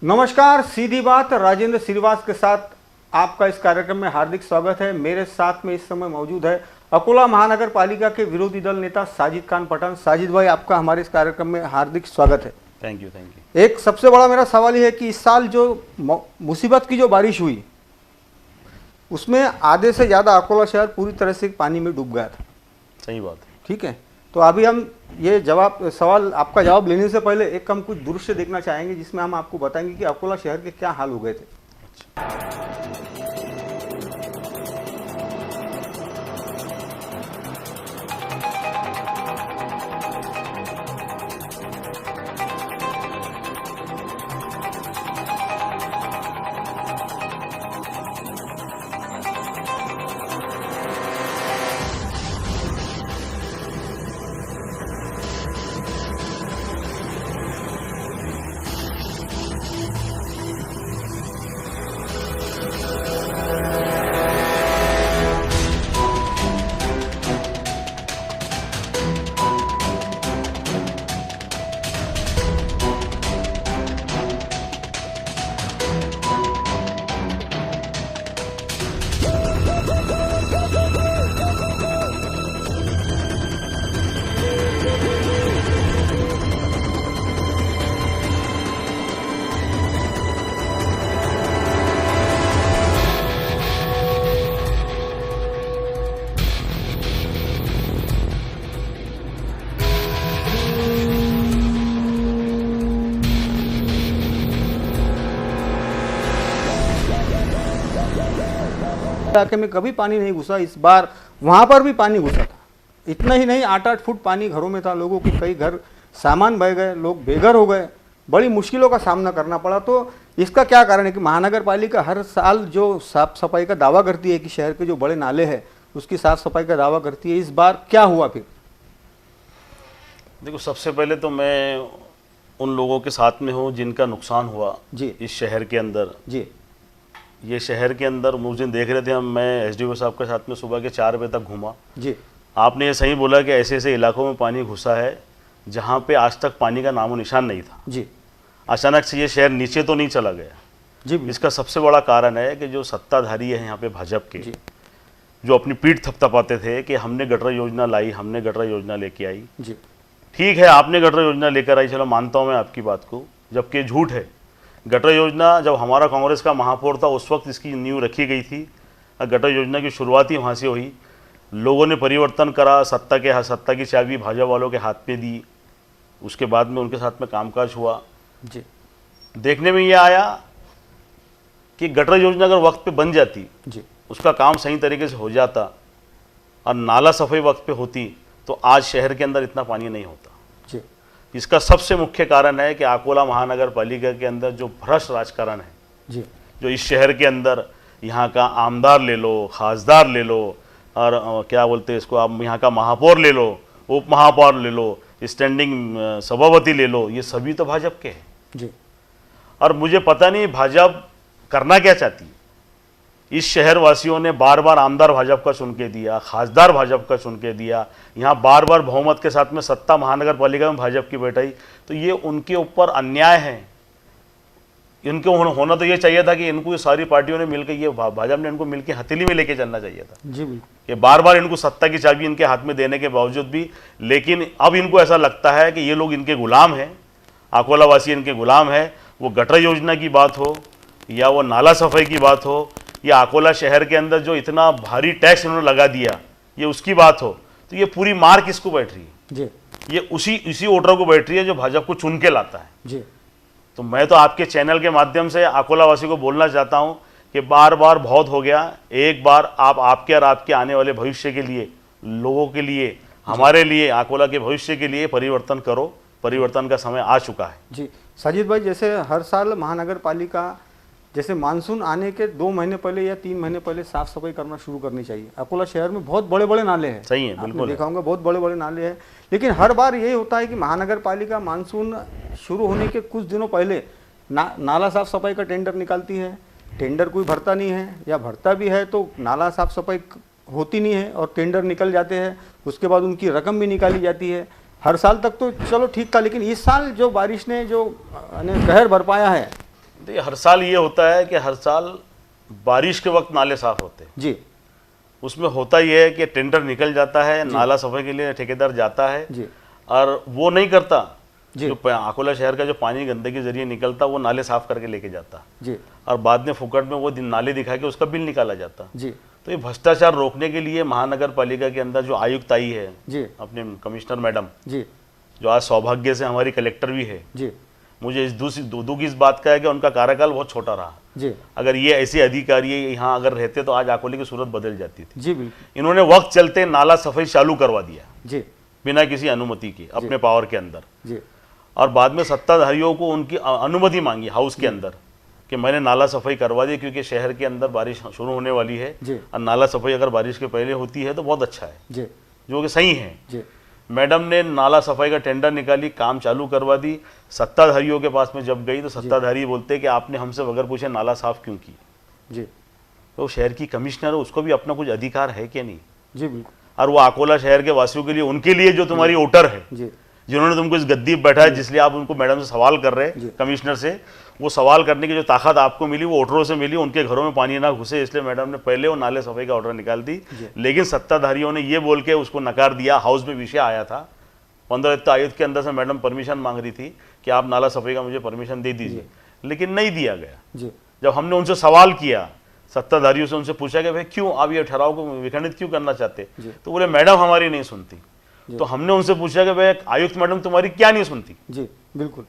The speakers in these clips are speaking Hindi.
नमस्कार, सीधी बात राजेंद्र श्रीवास के साथ आपका इस कार्यक्रम में हार्दिक स्वागत है। मेरे साथ में इस समय मौजूद है अकोला महानगर पालिका के विरोधी दल नेता साजिद खान पठान। साजिद भाई, आपका हमारे इस कार्यक्रम में हार्दिक स्वागत है। Thank you. एक सबसे बड़ा मेरा सवाल ये है कि इस साल जो मुसीबत की जो बारिश हुई उसमें आधे से ज़्यादा अकोला शहर पूरी तरह से पानी में डूब गया था। सही बात है। ठीक है, तो अभी हम ये आपका जवाब लेने से पहले एक हम कुछ दृश्य देखना चाहेंगे जिसमें हम आपको बताएंगे कि अकोला शहर के क्या हाल हो गए थे। इलाके में कभी पानी नहीं घुसा, इस बार वहां पर भी पानी घुसा था। इतना ही नहीं, 8-8 फुट पानी घरों में था। लोगों के कई घर सामान बह गए, लोग बेघर हो गए, बड़ी मुश्किलों का सामना करना पड़ा। तो इसका क्या कारण है कि महानगर पालिका हर साल जो साफ सफाई का दावा करती है कि शहर के जो बड़े नाले हैं उसकी साफ सफाई का दावा करती है, इस बार क्या हुआ फिर? देखो, सबसे पहले तो मैं उन लोगों के साथ में हूँ जिनका नुकसान हुआ जी इस शहर के अंदर। जी, ये शहर के अंदर उस दिन देख रहे थे हम, मैं एसडीओ साहब के साथ में सुबह के 4 बजे तक घूमा जी। आपने ये सही बोला कि ऐसे ऐसे इलाकों में पानी घुसा है जहाँ पे आज तक पानी का नामो निशान नहीं था जी। अचानक से ये शहर नीचे तो नहीं चला गया जी। इसका सबसे बड़ा कारण है कि जो सत्ताधारी है यहाँ पे भाजपा के, जो अपनी पीठ थपथपाते थे कि हमने गटर योजना लाई, हमने गटर योजना लेके आई। जी, ठीक है, आपने गटर योजना लेकर आई, चलो मानता हूँ मैं आपकी बात को, जबकि झूठ है। गटर योजना जब हमारा कांग्रेस का महापौर था उस वक्त इसकी नींव रखी गई थी। गटर योजना की शुरुआत ही वहाँ से हुई। लोगों ने परिवर्तन करा, सत्ता की चाबी भाजपा वालों के हाथ में दी, उसके बाद में उनके साथ में कामकाज हुआ जी। देखने में ये आया कि गटर योजना अगर वक्त पे बन जाती जी, उसका काम सही तरीके से हो जाता और नाला सफाई वक्त पे होती तो आज शहर के अंदर इतना पानी नहीं होता। जी। इसका सबसे मुख्य कारण है कि अकोला महानगर पालिका के अंदर जो भ्रष्ट राजकारण है जी। जो इस शहर के अंदर यहाँ का आमदार ले लो, खासदार ले लो और क्या बोलते हैं इसको, आप यहाँ का महापौर ले लो, उप महापौर ले लो, स्टैंडिंग सभापति ले लो, ये सभी तो भाजपा के हैं जी। और मुझे पता नहीं भाजपा करना क्या चाहती है। इस शहर वासियों ने बार बार आमदार भाजपा का चुन के दिया, खासदार भाजपा का चुन के दिया, यहाँ बार बार बहुमत के साथ में सत्ता महानगर पालिका में भाजपा की बैठाई, तो ये उनके ऊपर अन्याय है। इनको होना तो ये चाहिए था कि इनको सारी पार्टियों ने मिलकर, ये भाजपा ने इनको मिलकर हथेली में लेके चलना चाहिए था जी, बिल्कुल। कि बार बार इनको सत्ता की चाबी इनके हाथ में देने के बावजूद भी, लेकिन अब इनको ऐसा लगता है कि ये लोग इनके गुलाम हैं, अकोला वासी इनके गुलाम है। वो गटर योजना की बात हो या वो नाला सफाई की बात हो या अकोला शहर के अंदर जो इतना भारी टैक्स इन्होंने लगा दिया ये उसकी बात हो, तो ये पूरी मार किसको बैठ रही है? जी। ये उसी वोटर को बैठ रही है जो भाजपा को चुन के लाता है। जी। तो मैं तो आपके चैनल के माध्यम से अकोला वासी को बोलना चाहता हूं कि बार बार बहुत हो गया। एक बार आप आपके और आपके आने वाले भविष्य के लिए, लोगों के लिए, हमारे लिए, अकोला के भविष्य के लिए परिवर्तन करो। परिवर्तन का समय आ चुका है। जी साजिद भाई, जैसे हर साल महानगर पालिका जैसे मानसून आने के 2 महीने पहले या 3 महीने पहले साफ सफाई करना शुरू करनी चाहिए। अकोला शहर में बहुत बड़े बड़े नाले हैं। सही है, बिल्कुल देखा होगा, बहुत बड़े बड़े नाले हैं, लेकिन हर बार यही होता है कि महानगर पालिका मानसून शुरू होने के कुछ दिनों पहले नाला साफ सफाई का टेंडर निकालती है। टेंडर कोई भरता नहीं है, या भरता भी है तो नाला साफ सफाई होती नहीं है और टेंडर निकल जाते हैं। उसके बाद उनकी रकम भी निकाली जाती है। हर साल तक तो चलो ठीक था, लेकिन इस साल जो बारिश ने जो कहर बरपाया है देखिए हर साल ये होता है कि हर साल बारिश के वक्त नाले साफ होते हैं जी उसमें होता ये है कि टेंडर निकल जाता है नाला सफाई के लिए ठेकेदार जाता है जी और वो नहीं करता जी जो अकोला शहर का जो पानी गंदगी के जरिए निकलता वो नाले साफ करके लेके जाता जी और बाद में फुकट में वो नाले दिखा के उसका बिल निकाला जाता। जी तो ये भ्रष्टाचार रोकने के लिए महानगर पालिका के अंदर जो आयुक्त आई है जी अपने कमिश्नर मैडम जी जो आज सौभाग्य से हमारी कलेक्टर भी है, जी मुझे इस दुख इस बात का है कि उनका कार्यकाल बहुत छोटा रहा। जी अगर ये ऐसे अधिकारी यहाँ अगर रहते तो आज अकोले की सूरत बदल जाती थी। जी बिल्कुल इन्होंने वक्त चलते नाला सफाई चालू करवा दिया जी बिना किसी अनुमति के अपने पावर के अंदर, जी और बाद में सत्ताधारियों को उनकी अनुमति मांगी हाउस के अंदर कि मैंने नाला सफाई करवा दी क्योंकि शहर के अंदर बारिश शुरू होने वाली है जी और नाला सफाई अगर बारिश के पहले होती है तो बहुत अच्छा है, जी जो कि सही है। जी मैडम ने नाला सफाई का टेंडर निकाली, काम चालू करवा दी। सत्ताधारियों के पास में जब गई तो सत्ताधारी बोलते कि आपने हमसे बगैर पूछे नाला साफ क्यों की। जी तो शहर की कमिश्नर है उसको भी अपना कुछ अधिकार है कि नहीं। जी बिल्कुल और वो अकोला शहर के वासियों के लिए उनके लिए जो तुम्हारी वोटर है जी जिन्होंने तुमको इस गद्दी पर बैठा है जिसलिए आप उनको मैडम से सवाल कर रहे हैं कमिश्नर से, वो सवाल करने की जो ताकत आपको मिली वो वोटरों से मिली, उनके घरों में पानी ना घुसे इसलिए मैडम ने पहले वो नाले सफाई का ऑर्डर निकाल दी। लेकिन सत्ताधारियों ने ये बोल के उसको नकार दिया। हाउस में विषय आया था 15 आयुक्त के अंदर से मैडम परमिशन मांग रही थी कि आप नाला सफाई का मुझे परमिशन दे दीजिए, लेकिन नहीं दिया गया। जी जब हमने उनसे सवाल किया सत्ताधारियों से, उनसे पूछा कि भाई क्यों आप ये ठहराव को विखंडित क्यों करना चाहते, तो बोले मैडम हमारी नहीं सुनती। तो हमने उनसे पूछा कि भाई आयुक्त मैडम तुम्हारी क्या नहीं सुनती, जी बिल्कुल,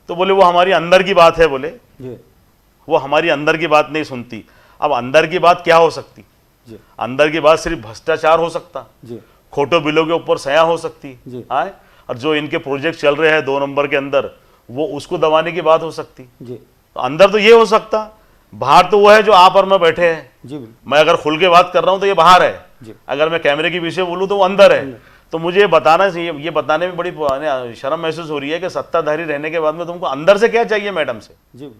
तो बोले वो हमारी अंदर की बात है, बोले जी वो हमारी अंदर की बात नहीं सुनती। अब अंदर की बात क्या हो सकती, जी अंदर की बात सिर्फ भ्रष्टाचार हो सकता, जी खोटो बिलों के ऊपर सया हो सकती जी है, और जो इनके प्रोजेक्ट चल रहे हैं 2 नंबर के अंदर वो उसको दबाने की बात हो सकती। जी तो अंदर तो ये हो सकता, बाहर तो वो है जो आप और मैं बैठे हैं। जी बिल्कुल, मैं अगर खुल के बात कर रहा हूं तो ये बाहर है, जी अगर मैं कैमरे के पीछे बोलूं तो वो अंदर है। तो मुझे ये बताना चाहिए, ये बताने में बड़ी शर्म महसूस हो रही है कि सत्ताधारी रहने के बाद में तुमको अंदर से क्या चाहिए मैडम से। जी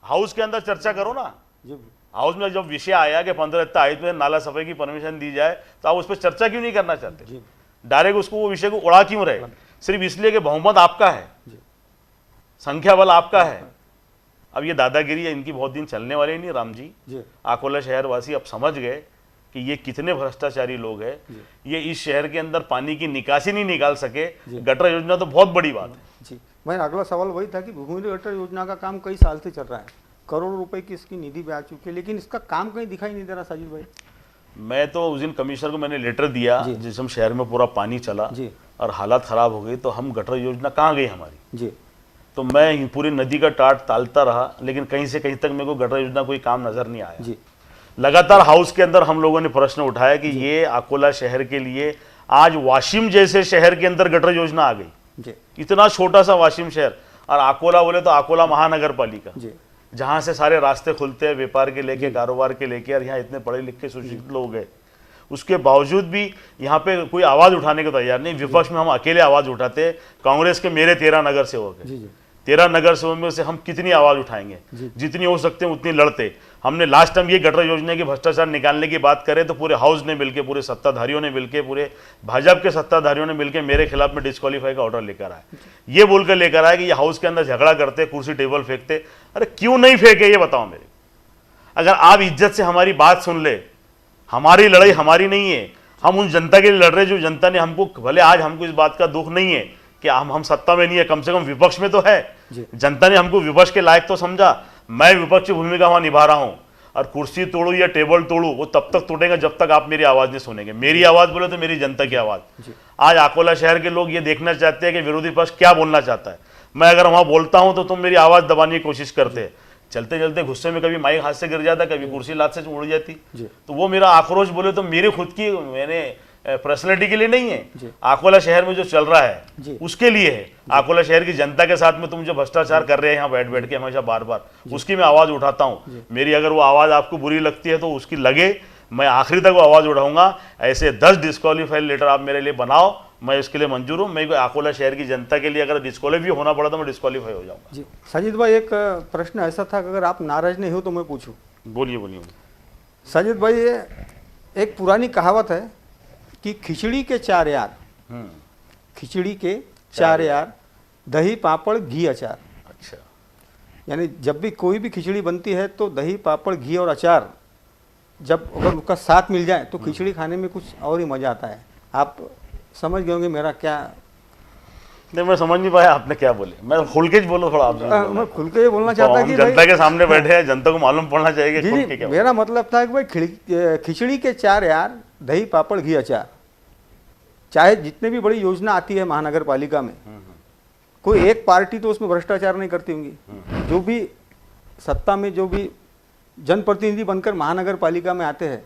हाउस के अंदर चर्चा करो ना। जी हाउस में जब विषय आया कि 15 आयुक्त में नाला सफाई की परमिशन दी जाए तो आप उस पर चर्चा क्यों नहीं करना चाहते, जी डायरेक्ट उसको वो विषय को उड़ा क्यों रहे, सिर्फ इसलिए कि बहुमत आपका है, संख्या बल आपका है। अब ये दादागिरी है इनकी बहुत दिन चलने वाली नहीं राम जी। जी अकोला शहर वासी अब समझ गए कि ये कितने भ्रष्टाचारी लोग हैं। ये इस शहर के अंदर पानी की निकासी नहीं निकाल सके, गटर योजना तो बहुत बड़ी बात है। जी, मैं अगला सवाल वही था कि भूमि गटर योजना का काम कई साल से चल रहा है, करोड़ों रुपए की इसकी निधि भी आ चुकी है, लेकिन इसका काम कहीं दिखाई नहीं दे रहा साजिद भाई। मैं तो उस दिन कमिश्नर को मैंने लेटर दिया जिसमें शहर में पूरा पानी चला जी और हालात खराब हो गई, तो हम गटर योजना कहाँ गई हमारी। जी तो मैं पूरी नदी का टाट तालता रहा, लेकिन कहीं से कहीं तक मेरे को गटर योजना कोई काम नजर नहीं आया। जी लगातार हाउस के अंदर हम लोगों ने प्रश्न उठाया कि ये अकोला शहर के लिए आज वाशिम जैसे शहर के अंदर गटर योजना आ गई। जी इतना छोटा सा वाशिम शहर, और अकोला बोले तो अकोला महानगर पालिका जी जहां से सारे रास्ते खुलते हैं व्यापार के लेके कारोबार के लेके, और यहाँ इतने पढ़े लिखे सुशिक्षित लोग हैं, उसके बावजूद भी यहाँ पे कोई आवाज उठाने को तैयार नहीं। विपक्ष में हम अकेले आवाज उठाते, कांग्रेस के मेरे 13 नगर सेवक है, जी जी 13 नगर सेवक में से हम कितनी आवाज उठाएंगे, जितनी हो सकते हैं उतनी लड़ते। हमने लास्ट टाइम ये गटर योजना की भ्रष्टाचार निकालने की बात करें तो पूरे हाउस ने मिलकर, पूरे सत्ताधारियों ने मिलकर, पूरे भाजपा के सत्ताधारियों ने मिलकर मेरे खिलाफ में डिस्क्वालीफाई का ऑर्डर लेकर आए। ये बोलकर लेकर आए कि ये हाउस के अंदर झगड़ा करते, कुर्सी टेबल फेंकते। अरे क्यों नहीं फेंके ये बताओ मेरे। अगर आप इज्जत से हमारी बात सुन ले, हमारी लड़ाई हमारी नहीं है, हम उन जनता के लिए लड़ रहे जो जनता ने हमको, भले आज हमको इस बात का दुख नहीं है कि हम सत्ता में नहीं है, कम से कम विपक्ष में तो है। जनता ने हमको विपक्ष के लायक तो समझा, मैं विपक्ष की भूमिका वहां निभा रहा हूं। और कुर्सी तोड़ू या टेबल तोड़ू वो तब तक टूटेगा जब तक आप मेरी आवाज नहीं सुनेंगे। मेरी आवाज बोले तो मेरी जनता की आवाज। आज अकोला शहर के लोग ये देखना चाहते हैं कि विरोधी पक्ष क्या बोलना चाहता है। मैं अगर वहां बोलता हूं तो तुम मेरी आवाज दबाने की कोशिश करते हैं। चलते चलते गुस्से में कभी माइक हाथ से गिर जाता, कभी कुर्सी लात से उड़ जाती। तो वो मेरा आक्रोश बोले तो मेरे खुद की, मैंने पर्सनैलिटी के लिए नहीं है, अकोला शहर में जो चल रहा है उसके लिए है। अकोला शहर की जनता के साथ में तुम जो भ्रष्टाचार कर रहे हैं यहाँ बैठ बैठ के हमेशा बार बार, उसकी मैं आवाज उठाता हूँ। मेरी अगर वो आवाज आपको बुरी लगती है तो उसकी लगे, मैं आखिरी तक वो आवाज उठाऊंगा। ऐसे 10 डिस्क्वालीफाई लेटर आप मेरे लिए बनाओ, मैं इसके लिए मंजूर हूँ। मैं अकोला शहर की जनता के लिए अगर डिस्क्वालीफाई होना पड़ा तो मैं डिस्क्वालीफाई हो जाऊंगा। जी साजिद भाई, एक प्रश्न ऐसा था कि अगर आप नाराज नहीं हो तो मैं पूछूं। बोलिए बोलिए। साजिद भाई, ये एक पुरानी कहावत है कि खिचड़ी के 4 यार, खिचड़ी के 4 यार, दही पापड़ घी अचार। अच्छा, यानी जब भी कोई भी खिचड़ी बनती है तो दही पापड़ घी और अचार जब अगर उसका साथ मिल जाए तो खिचड़ी खाने में कुछ और ही मज़ा आता है। आप समझ गए होंगे मेरा क्या। नहीं, मैं समझ नहीं पाया आपने क्या बोले। मैं खुल के बोलो थोड़ा आप। मैं खुल के ये बोलना चाहता कि जनता के सामने बैठे हैं, जनता को मालूम पड़ना चाहिए कि जी खुल के जी क्या मेरा मतलब था कि भाई खिचड़ी के चार यार, दही पापड़ घी अचार। चाहे जितने भी बड़ी योजना आती है महानगर पालिका में, कोई एक पार्टी तो उसमें भ्रष्टाचार नहीं करती होंगी। जो भी सत्ता में जो भी जनप्रतिनिधि बनकर महानगर पालिका में आते हैं,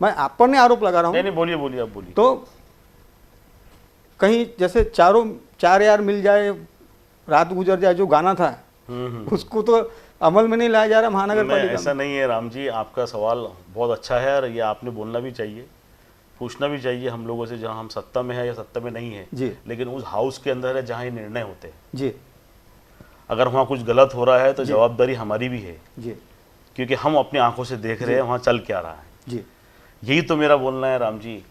मैं आप पर नहीं आरोप लगा रहा हूँ। नहीं, बोलिए बोलिए, आप बोलिए। तो कहीं जैसे चार यार मिल जाए रात गुजर जाए जो गाना था, उसको तो अमल में नहीं लाया जा रहा महानगर पालिका। ऐसा नहीं है राम जी, आपका सवाल बहुत अच्छा है और ये आपने बोलना भी चाहिए, पूछना भी चाहिए हम लोगों से, जहां हम सत्ता में है या सत्ता में नहीं है जी। लेकिन उस हाउस के अंदर है जहां ये निर्णय होते हैं जी अगर वहां कुछ गलत हो रहा है तो जवाबदारी हमारी भी है जी क्योंकि हम अपनी आंखों से देख रहे हैं वहां चल क्या रहा है। जी यही तो मेरा बोलना है राम जी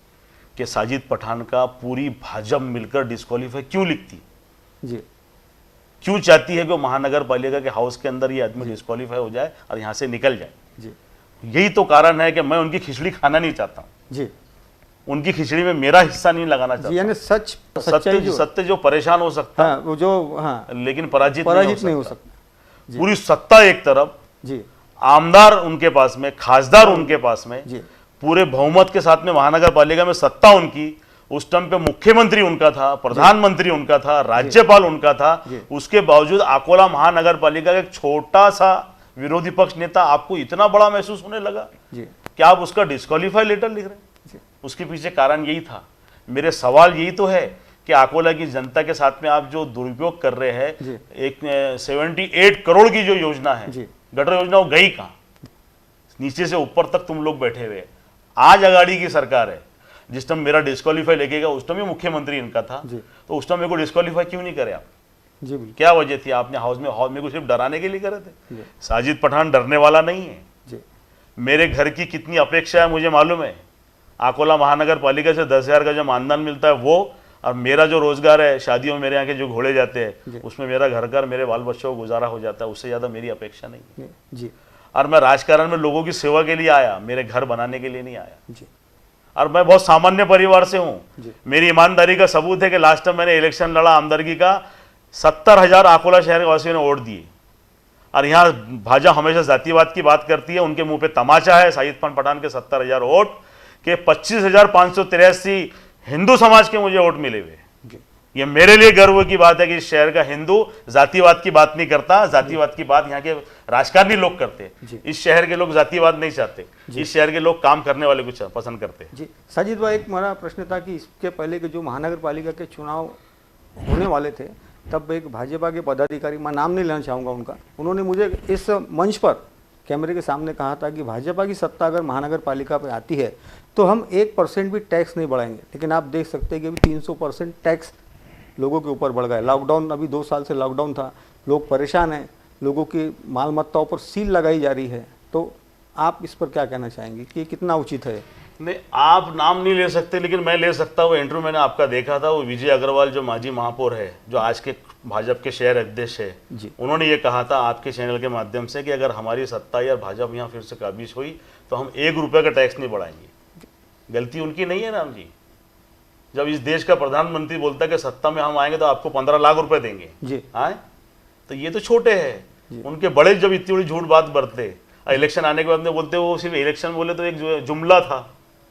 कि साजिद पठान का पूरी भाजपा मिलकर डिस्क्वालीफाई क्यों लिखती, जी क्यों चाहती है कि वो महानगर पालिका के हाउस के अंदर ये आदमी डिस्क्वालीफाई हो जाए और यहाँ से निकल जाए। जी यही तो कारण है कि मैं उनकी खिचड़ी खाना नहीं चाहता हूँ, जी उनकी खिचड़ी में मेरा हिस्सा नहीं लगाना जी, चाहता। यानी सच्चाई जो सत्य जो परेशान हो सकता हाँ, वो जो हाँ लेकिन पराजित नहीं हो सकता। पूरी सत्ता एक तरफ, जी आमदार उनके पास में, खासदार उनके पास में, जी पूरे बहुमत के साथ में महानगर पालिका में सत्ता उनकी। उस टाइम पे मुख्यमंत्री उनका था, प्रधानमंत्री उनका था, राज्यपाल उनका था। उसके बावजूद अकोला महानगर पालिका का एक छोटा सा विरोधी पक्ष नेता आपको इतना बड़ा महसूस होने लगा जी कि आप उसका डिस्क्वालीफाई लेटर लिख रहे हैं। उसके पीछे कारण यही था। मेरे सवाल यही तो है कि अकोला की जनता के साथ में आप जो दुरुपयोग कर रहे हैं, एक 78 करोड़ की जो योजना है, गटर योजना, वो गई कहाँ? नीचे से ऊपर तक तुम लोग बैठे हुए। आज अगाड़ी की सरकार है, जिस टाइम मेरा डिस्क्वालीफाई लगेगा उस टाइम भी मुख्यमंत्री इनका था, तो उस टाइम मेरे को डिस्क्वालीफाई क्यों नहीं करे आप? जी बिल्कुल। क्या वजह थी? आपने हाउस मेरे को सिर्फ डराने के लिए करे थे। साजिद पठान डरने वाला नहीं है। जी मेरे घर की कितनी अपेक्षा है मुझे मालूम है। अकोला महानगर पालिका से 10,000 का जो मानधन मिलता है वो, और मेरा जो रोजगार है, शादियों में मेरे यहाँ के जो घोड़े जाते हैं उसमें मेरा घर का, मेरे बाल बच्चों को गुजारा हो जाता है। उससे ज्यादा मेरी अपेक्षा नहीं है। जी और मैं राजकारण में लोगों की सेवा के लिए आया, मेरे घर बनाने के लिए नहीं आया। जी और मैं बहुत सामान्य परिवार से हूँ। मेरी ईमानदारी का सबूत है कि लास्ट टाइम मैंने इलेक्शन लड़ा आमदरगी का, 70,000 अकोला शहर वासियों ने वोट दिए। और यहाँ भाजपा हमेशा जातिवाद की बात करती है, उनके मुंह पे तमाचा है। साजिद पठान के 70,000 वोट के 25,583 हिंदू समाज के मुझे वोट मिले हुए। ये मेरे लिए गर्व की बात है कि इस शहर का हिंदू जातिवाद की बात नहीं करता। जातिवाद की बात यहाँ के राजकारणी लोग करते हैं। इस शहर के लोग जातिवाद नहीं चाहते। इस शहर के लोग काम करने वाले को पसंद करते हैं। जी साजिद भाई, एक मेरा प्रश्न था कि इसके पहले के जो महानगर पालिका के चुनाव होने वाले थे, तब एक भाजपा के पदाधिकारी, मैं नाम नहीं लेना चाहूँगा उनका, उन्होंने मुझे इस मंच पर कैमरे के सामने कहा था कि भाजपा की सत्ता अगर महानगर पालिका पर आती है तो हम 1% भी टैक्स नहीं बढ़ाएंगे। लेकिन आप देख सकते हैं कि अभी 300% टैक्स लोगों के ऊपर बढ़ गए। लॉकडाउन, अभी 2 साल से लॉकडाउन था, लोग परेशान हैं, लोगों की मालमत्ताओं पर सील लगाई जा रही है। तो आप इस पर क्या कहना चाहेंगे कि कितना उचित है? नहीं, आप नाम नहीं ले सकते लेकिन मैं ले सकता हूँ। इंटरव्यू मैंने आपका देखा था, वो विजय अग्रवाल जो माजी महापौर है, जो आज के भाजपा के शहर अध्यक्ष है, उन्होंने ये कहा था आपके चैनल के माध्यम से कि अगर हमारी सत्ता या भाजपा यहाँ फिर से काबिज हुई तो हम 1 रुपये का टैक्स नहीं बढ़ाएंगे। गलती उनकी नहीं है राम जी। जब इस देश का प्रधानमंत्री बोलता है कि सत्ता में हम आएंगे तो आपको 15 लाख रुपए देंगे जी, आए तो ये तो छोटे हैं। उनके बड़े जब इतनी बड़ी झूठ बात बरते, इलेक्शन आने के बाद में बोलते वो सिर्फ इलेक्शन बोले तो एक जुमला था।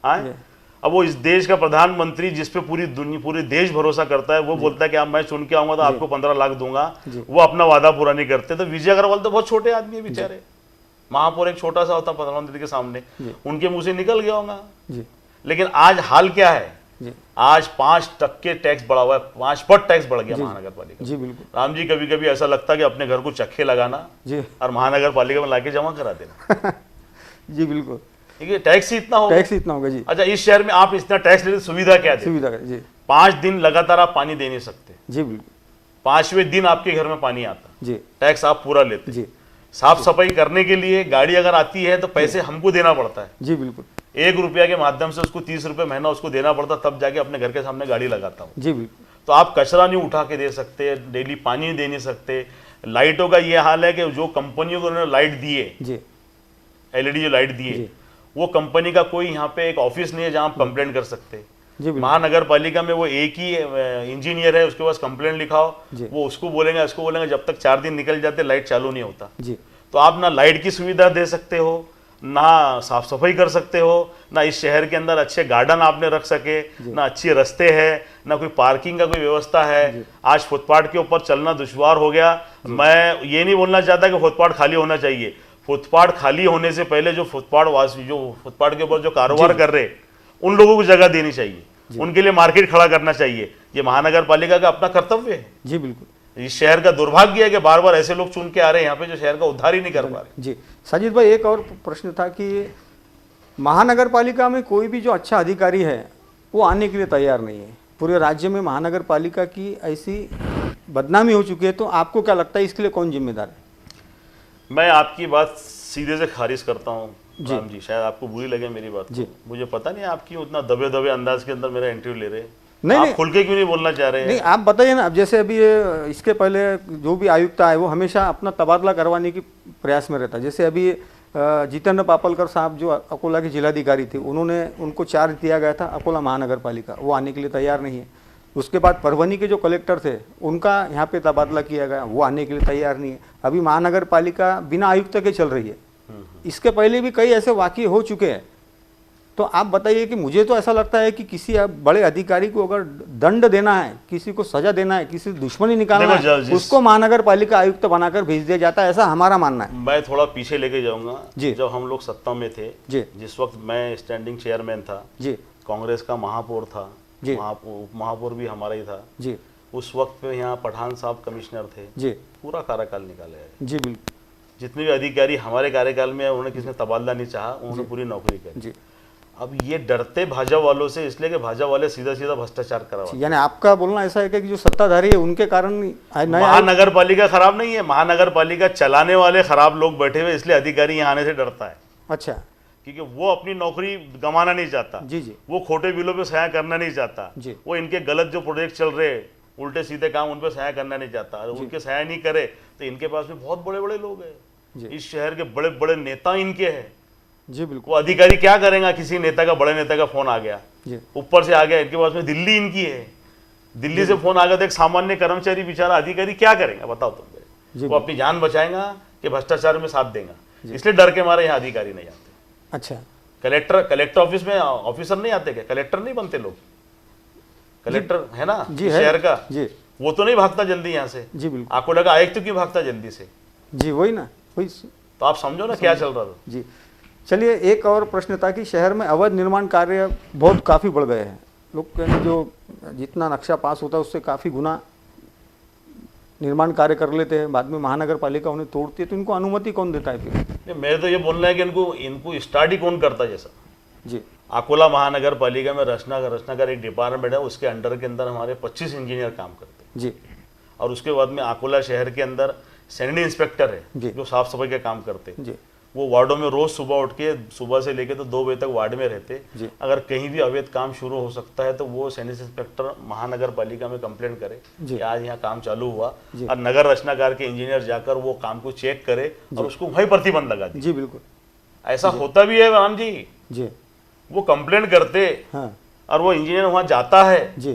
आए अब वो इस देश का प्रधानमंत्री जिसपे पूरी देश भरोसा करता है, वो बोलता है कि आप मैं चुन के आऊंगा तो आपको 15 लाख दूंगा, वो अपना वादा पूरा नहीं करते। तो विजय अग्रवाल तो बहुत छोटे आदमी है बेचारे। महापौर एक छोटा सा होता प्रधानमंत्री के सामने, उनके मुंह से निकल गया होगा। लेकिन आज हाल क्या है? आज 5% टैक्स बढ़ा हुआ है, 5% टैक्स बढ़ गया महानगर पालिका। जी बिल्कुल राम जी, कभी कभी ऐसा लगता है कि अपने घर को चक्के लगाना और महानगर पालिका में लाके जमा करा देना। जी बिल्कुल, टैक्स ही इतना होगा। टैक्स इतना होगा जी। अच्छा, इस शहर में आप इतना टैक्स लेते, सुविधा क्या है? सुविधा जी, 5 दिन लगातार आप पानी दे नहीं सकते जी बिल्कुल। 5वें दिन आपके घर में पानी आता जी, टैक्स आप पूरा लेते जी। साफ सफाई करने के लिए गाड़ी अगर आती है तो पैसे हमको देना पड़ता है जी बिल्कुल। 1 रुपया के माध्यम से उसको 30 रुपये महीना उसको देना पड़ता, तब जाके अपने घर के सामने गाड़ी लगाता हूँ। जी बिल्कुल। तो आप कचरा नहीं उठा के दे सकते, डेली पानी नहीं दे नहीं सकते, लाइटों का ये हाल है कि जो कंपनियों को उन्होंने लाइट दी है, जी एलईडी जो लाइट दी है, जी वो कंपनी का कोई यहाँ पे एक ऑफिस नहीं है जहाँ आप कंप्लेंट कर सकते। जी बिल्कुल महानगर पालिका में वो एक ही इंजीनियर है, उसके पास कंप्लेंट लिखाओ, जी। वो उसको बोलेंगे, जब तक 4 दिन निकल जाते लाइट चालू नहीं होता। जी तो आप ना लाइट की सुविधा दे सकते हो, ना साफ सफाई कर सकते हो, ना इस शहर के अंदर अच्छे गार्डन आपने रख सके, ना अच्छे रास्ते हैं, ना कोई पार्किंग का कोई व्यवस्था है। आज फुटपाथ के ऊपर चलना दुश्वार हो गया। मैं ये नहीं बोलना चाहता कि फुटपाथ खाली होना चाहिए, फुटपाथ खाली होने से पहले जो फुटपाथ के ऊपर जो कारोबार कर रहे उन लोगों को जगह देनी चाहिए, उनके लिए मार्केट खड़ा करना चाहिए। ये महानगर पालिका का अपना कर्तव्य है। जी बिल्कुल। इस शहर का दुर्भाग्य है कि बार बार ऐसे लोग चुन के आ रहे हैं यहाँ पे जो शहर का उद्धार ही नहीं कर पा रहे। जी साजिद भाई, एक और प्रश्न था कि महानगर पालिका में कोई भी जो अच्छा अधिकारी है वो आने के लिए तैयार नहीं है। पूरे राज्य में महानगर पालिका की ऐसी बदनामी हो चुकी है, तो आपको क्या लगता है इसके लिए कौन जिम्मेदार है? मैं आपकी बात सीधे से खारिज करता हूँ राम जी, शायद आपको बुरी लगे मेरी बात जी। मुझे पता नहीं आप क्यों उतना दबे दबे अंदाज के अंदर मेरा इंटरव्यू ले रहे हैं। नहीं, आप नहीं। खुल के क्यों नहीं बोलना चाह रहे हैं? नहीं, आप बताइए ना। अब जैसे अभी इसके पहले जो भी आयुक्त आए वो हमेशा अपना तबादला करवाने की प्रयास में रहता है। जैसे अभी जितेंद्र पापलकर साहब जो अकोला के जिलाधिकारी थे, उनको चार्ज दिया गया था अकोला महानगर पालिका, वो आने के लिए तैयार नहीं है। उसके बाद परभनी के जो कलेक्टर थे उनका यहाँ पे तबादला किया गया, वो आने के लिए तैयार नहीं है। अभी महानगर पालिका बिना आयुक्त के चल रही है। इसके पहले भी कई ऐसे वाक़ये हो चुके हैं। तो आप बताइए कि मुझे तो ऐसा लगता है कि किसी बड़े अधिकारी को अगर दंड देना है, किसी को सजा देना है, किसी दुश्मनी निकालना है, उसको महानगर पालिका आयुक्त बनाकर भेज दिया जाता है, ऐसा हमारा मानना है। मैं थोड़ा पीछे लेके जाऊंगा जी। जब हम लोग सत्ता में थे, जी जिस वक्त मैं स्टैंडिंग चेयरमैन था, जी कांग्रेस का महापौर था, जी। महापौर भी हमारा ही था जी उस वक्त पे। यहाँ पठान साहब कमिश्नर थे जी पूरा कार्यकाल निकाला है। जी बिल्कुल। जितने भी अधिकारी हमारे कार्यकाल में उन्होंने किसी ने तबादला नहीं चाहा, उन्होंने पूरी नौकरी करी। जी अब ये डरते भाजपा वालों से इसलिए कि भाजपा वाले सीधा सीधा भ्रष्टाचार करवा। यानी आपका बोलना ऐसा है कि जो सत्ताधारी है उनके कारण नया महानगर पालिका खराब नहीं है, महानगर पालिका चलाने वाले खराब लोग बैठे हुए, इसलिए अधिकारी यहाँ आने से डरता है। अच्छा, क्योंकि वो अपनी नौकरी गंवाना नहीं चाहता। जी जी। वो खोटे बिलों पे सहाय करना नहीं चाहता जी। वो इनके गलत जो प्रोजेक्ट चल रहे हैं, उल्टे सीधे काम, उन पे सहाय करना नहीं चाहता। अगर उनके सहाय नहीं करे तो इनके पास में बहुत बड़े बड़े लोग हैं, इस शहर के बड़े बड़े नेता इनके हैं। जी बिल्कुल। वो अधिकारी क्या करेगा? किसी नेता का, बड़े नेता का फोन आ गया, ऊपर से आ गया, इनके पास में दिल्ली इनकी है, दिल्ली से फोन आ गया तो एक सामान्य कर्मचारी बेचारा अधिकारी क्या करेंगे बताओ तुम? वो अपनी जान बचाएगा कि भ्रष्टाचार में साथ देगा? इसलिए डर के मारे यहाँ अधिकारी नहीं आते। अच्छा, कलेक्टर ऑफिस में ऑफिसर नहीं आते क्या? कलेक्टर नहीं बनते लोग? कलेक्टर है ना जी, शहर का जी। वो तो नहीं भागता जल्दी यहाँ से। जी बिल्कुल। आपको लगा आयुक्त क्यों भागता जल्दी से? जी वही ना, वही। तो आप समझो ना क्या चल रहा था। जी चलिए, एक और प्रश्न था कि शहर में अवैध निर्माण कार्य बहुत काफ़ी बढ़ गए हैं। लोग कहते जो जितना नक्शा पास होता है उससे काफ़ी गुना निर्माण कार्य कर लेते हैं, बाद में महानगर पालिका उन्हें तोड़ती है, तो इनको अनुमति कौन देता है फिर? मेरे तो ये बोलना है कि इनको स्टार्ट ही कौन करता है? जैसा जी, अकोला महानगर पालिका में रचनाकर एक डिपार्टमेंट है, उसके अंडर के अंदर हमारे 25 इंजीनियर काम करते हैं। जी। और उसके बाद में अकोला शहर के अंदर सैनिटरी इंस्पेक्टर है जी। जो साफ सफाई का काम करते हैं। जी। वो वार्डों में रोज सुबह उठ के, सुबह से लेके तो 2 बजे तक वार्ड में रहते। अगर कहीं भी अवैध काम शुरू हो सकता है तो वो सैनिटरी इंस्पेक्टर महानगर पालिका में कंप्लेंट करे कि आज यहाँ काम चालू हुआ, और नगर रचनाकार के इंजीनियर जाकर वो काम को चेक करे और उसको वही प्रतिबंध लगा दे। जी बिल्कुल। ऐसा होता भी है राम जी। जी। वो कंप्लेंट करते, हाँ। और वो इंजीनियर वहां जाता है जी,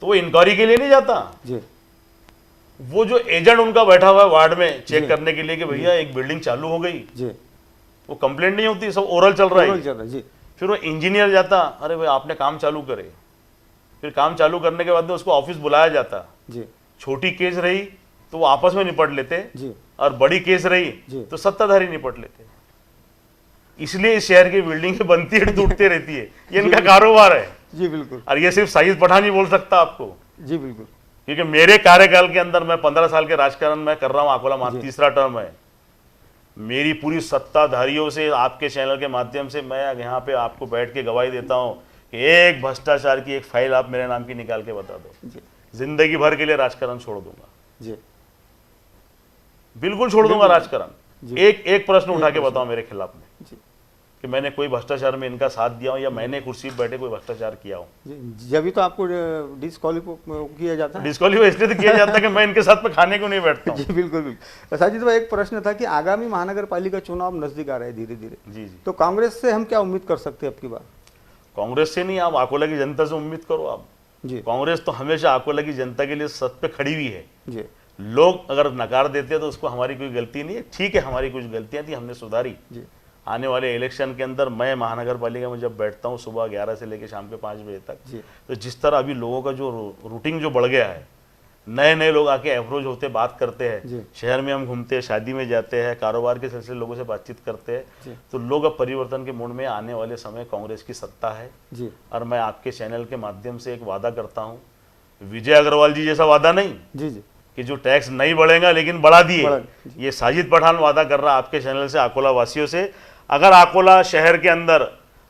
तो वो इंक्वायरी के लिए नहीं जाता। जी। वो जो एजेंट उनका बैठा हुआ है वार्ड में चेक करने के लिए कि भैया एक बिल्डिंग चालू हो गई, जी, वो कंप्लेंट नहीं होती, सब ओरल चल रहा है। जी। फिर वो इंजीनियर जाता, अरे भाई आपने काम चालू करे। फिर काम चालू करने के बाद में उसको ऑफिस बुलाया जाता। जी। छोटी केस रही तो वो आपस में निपट लेते, जी। और बड़ी केस रही तो सत्ताधारी निपट लेते। इसलिए इस शहर की बिल्डिंगें बनती है, टूटती रहती है, ये इनका कारोबार है। जी बिल्कुल। और ये सिर्फ साइज पठान ही बोल सकता आपको। जी बिल्कुल। क्योंकि मेरे कार्यकाल के अंदर, मैं 15 साल के राजकारण में कर रहा हूँ, अकोला तीसरा टर्म है, मेरी पूरी सत्ताधारियों से, आपके चैनल के माध्यम से मैं यहाँ पे आपको बैठ के गवाही देता हूँ कि एक भ्रष्टाचार की एक फाइल आप मेरे नाम की निकाल के बता दो, जिंदगी भर के लिए राजकारण छोड़ दूंगा। जी बिल्कुल छोड़ दूंगा राजकारण। एक प्रश्न उठा के बताओ मेरे खिलाफ में। कि मैंने कोई भ्रष्टाचार में इनका साथ दिया हो या मैंने कुर्सी पर बैठे कोई भ्रष्टाचार किया हो। जब भी तो आपको डिस्क्वालीफाई किया जाता है। डिस्क्वालीफाई इसलिए तो किया जाता है कि मैं इनके साथ में खाने को नहीं बैठता हूँ। जी बिल्कुल बिल्कुल। साजिद भाई, एक प्रश्न था कि आगामी महानगर पालिका चुनाव नजदीक आ रहे हैं धीरे धीरे, जी जी। तो कांग्रेस से हम क्या उम्मीद कर सकते हैं अब की बार? कांग्रेस से नहीं, आप अकोला की जनता से उम्मीद करो। आप जी कांग्रेस तो हमेशा अकोला की जनता के लिए सत्य पे खड़ी हुई है। जी लोग अगर नकार देते हैं तो उसको हमारी कोई गलती नहीं है। ठीक है, हमारी कुछ गलतियां थी, हमने सुधारी। जी आने वाले इलेक्शन के अंदर मैं महानगर पालिका में जब बैठता हूँ सुबह 11 से लेकर शाम के 5 बजे तक, जी तो जिस तरह अभी लोगों का जो रूटीन जो बढ़ गया है, नए नए लोग आके अप्रोच होते, बात करते जी। हैं, शहर में हम घूमते हैं, शादी में जाते हैं, कारोबार के सिलसिले लोगों से बातचीत करते जी। हैं, तो लोग अब परिवर्तन के मूड में। आने वाले समय कांग्रेस की सत्ता है। जी और मैं आपके चैनल के माध्यम से एक वादा करता हूँ, विजय अग्रवाल जी जैसा वादा नहीं जी जी कि जो टैक्स नहीं बढ़ेगा लेकिन बढ़ा दिए, बढ़ा, ये साजिद पठान वादा कर रहा आपके चैनल से अकोला वासियों से। अगर अकोला शहर के अंदर,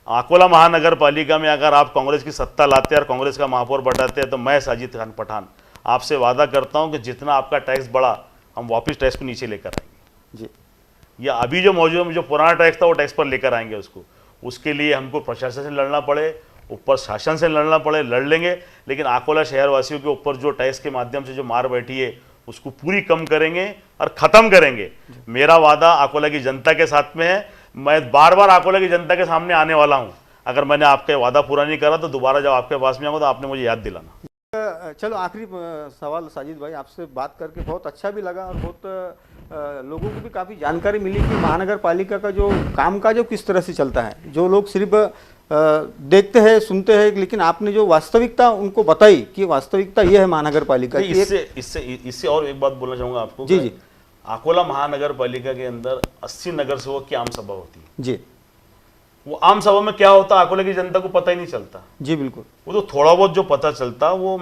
अकोला महानगर पालिका में अगर आप कांग्रेस की सत्ता लाते हैं और कांग्रेस का महापौर बढ़ाते हैं, तो मैं साजिद खान पठान आपसे वादा करता हूं कि जितना आपका टैक्स बढ़ा, हम वापस टैक्स को नीचे लेकर आएंगे। जी या अभी जो मौजूद जो पुराना टैक्स था वो टैक्स पर लेकर आएंगे उसको। उसके लिए हमको प्रशासन से लड़ना पड़े, ऊपर शासन से लड़ना पड़े, लड़ लेंगे, लेकिन अकोला शहर वासियों के ऊपर जो टैक्स के माध्यम से जो मार बैठी है उसको पूरी कम करेंगे और ख़त्म करेंगे। मेरा वादा अकोला की जनता के साथ में है। मैं बार बार अकोला की जनता के सामने आने वाला हूं। अगर मैंने आपका वादा पूरा नहीं करा तो दोबारा जब आपके पास में आऊँगा तो आपने मुझे याद दिलाना। चलो आखिरी सवाल साजिद भाई, आपसे बात करके बहुत अच्छा भी लगा और बहुत लोगों को भी काफ़ी जानकारी मिली कि महानगर पालिका का जो काम काज किस तरह से चलता है। जो लोग सिर्फ देखते हैं, सुनते हैं, लेकिन आपने जो वास्तविकता उनको बताई कि वास्तविकता ये है महानगर पालिका की। इससे और एक बात बोलना चाहूँगा आपको। जी जी। अकोला महानगर पालिका के अंदर 80 नगर सेवक की आम सभा होती है। जी। वो आम सभा में क्या होता है अकोला की जनता को पता ही नहीं चलता। जी बिल्कुल। वो तो थोड़ा बहुत जो पता चलता, वो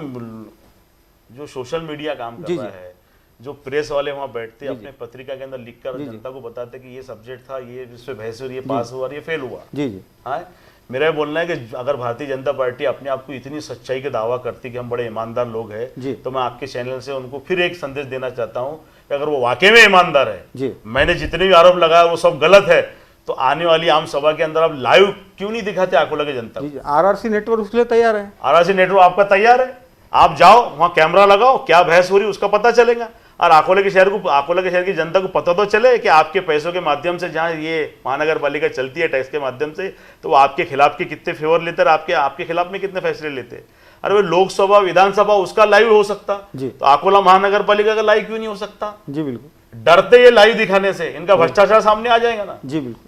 जो सोशल मीडिया काम कर रहा है, जो प्रेस वाले वहां बैठते हैं, अपने पत्रिका के अंदर लिखकर जनता को बताते कि ये सब्जेक्ट था, ये इस पे बहस हुई, ये पास हुआ, ये फेल हुआ। जी जी। हाँ, मेरा ये बोलना है कि अगर भारतीय जनता पार्टी अपने आप को इतनी सच्चाई का दावा करती कि हम बड़े ईमानदार लोग हैं, तो मैं आपके चैनल से उनको फिर एक संदेश देना चाहता हूँ कि अगर वो वाकई में ईमानदार है, मैंने जितने भी आरोप लगाया वो सब गलत है, तो आने वाली आम सभा के अंदर आप लाइव क्यों नहीं दिखाते अकोला की जनता को? आरआरसी नेटवर्क उसके लिए तैयार है। आरआरसी नेटवर्क आपका तैयार है, आप जाओ वहां कैमरा लगाओ, क्या बहस हो रही है उसका पता चलेगा। और अकोला के शहर की जनता को पता तो चले कि आपके पैसों के माध्यम से जहां ये महानगर पालिका चलती है टैक्स के माध्यम से, तो वो आपके खिलाफ के कितने फेवर लेते हैं, आपके खिलाफ में कितने फैसले लेते हैं। अरे वो लोकसभा विधानसभा उसका लाइव हो सकता, तो अकोला महानगर पालिका का लाइव क्यों नहीं हो सकता? जी बिल्कुल। डरते ये लाइव दिखाने से, इनका भ्रष्टाचार सामने आ जाएगा ना। जी बिल्कुल।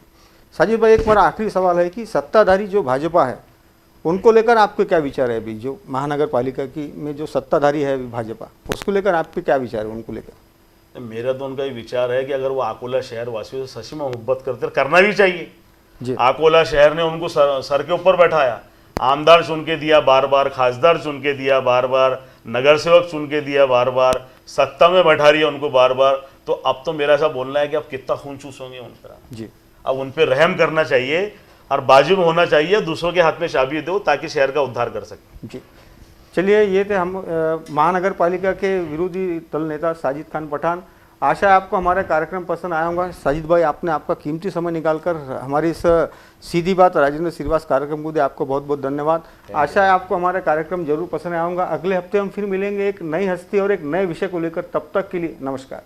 साजिद भाई, एक मेरा आखिरी सवाल है कि सत्ताधारी जो भाजपा है उनको लेकर आपके क्या विचार है? अभी जो महानगर पालिका की में जो सत्ताधारी है भाजपा, उसको लेकर आपके क्या विचार है उनको लेकर? मेरा तो उनका ही विचार है कि अगर वो अकोला शहर वासियों से सच में मोहब्बत करते, करना भी चाहिए। अकोला शहर ने उनको सर के ऊपर बैठाया, आमदार चुन के दिया बार बार, खासदार चुन के दिया बार बार, नगर सेवक चुन के दिया बार बार, सत्ता में बैठा रही है उनको बार बार। तो अब तो मेरा ऐसा बोलना है कि अब कितना खून चूसोगे उन पर जी। अब उन पर रहम करना चाहिए और बाजू में होना चाहिए, दूसरों के हाथ में चाबी दो ताकि शहर का उद्धार कर सके। जी चलिए, ये थे हम महानगर पालिका के विरोधी दल नेता साजिद खान पठान। आशा है आपको हमारा कार्यक्रम पसंद आया होगा। साजिद भाई, आपने आपका कीमती समय निकालकर हमारी इस सीधी बात राजेंद्र श्रीवास कार्यक्रम को दिया, आपको बहुत बहुत धन्यवाद। आशा है आपको हमारा कार्यक्रम जरूर पसंद आया होगा। अगले हफ्ते हम फिर मिलेंगे एक नई हस्ती और एक नए विषय को लेकर। तब तक के लिए नमस्कार।